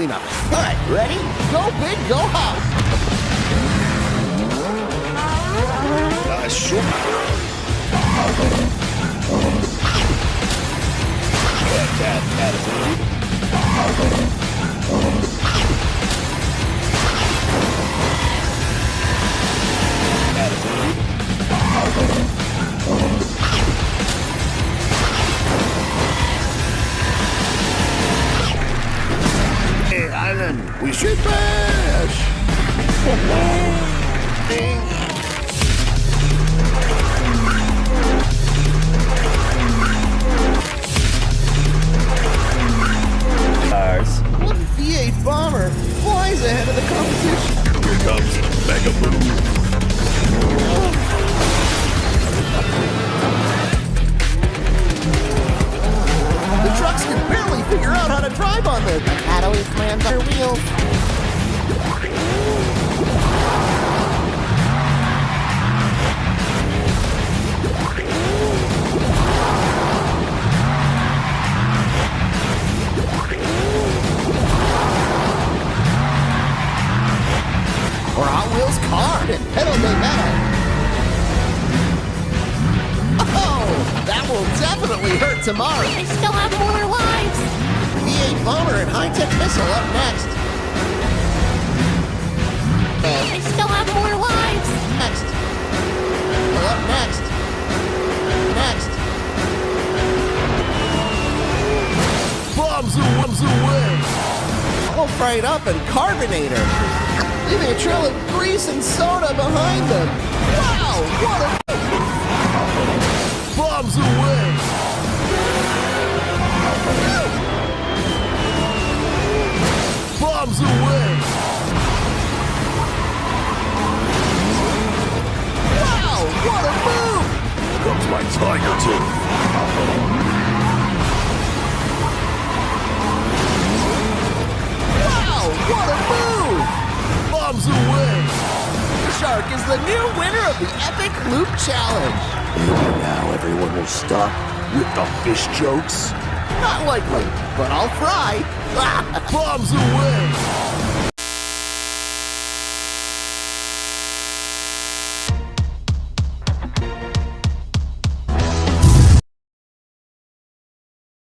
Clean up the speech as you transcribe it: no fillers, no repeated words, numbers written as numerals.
absolutely nothing. All right, ready? Go big, go home. Sure. Hey, Island, we should bash. What V8 bomber flies ahead of the competition? Here comes Mega Move. The trucks can barely figure out how to drive on this. That always lands on her wheels. Or Hot Wheels car and pedal de metal. Oh, that will definitely hurt tomorrow. I still have more lives. V8 bomber and high-tech missile up next. I still have more lives. Next. Well, up next. Next. Bombs away. All fried up and carbonator. Leaving a trail of grease and soda behind them. Wow, what a... Bombs away. Bombs away. Wow, what a move. Here comes my Tiger Tooth. Wow, what a move. Bombs away. The Shark is the new winner of the Epic Loop Challenge. Maybe now everyone will stop with the fish jokes. Not likely, but I'll try. Bombs away.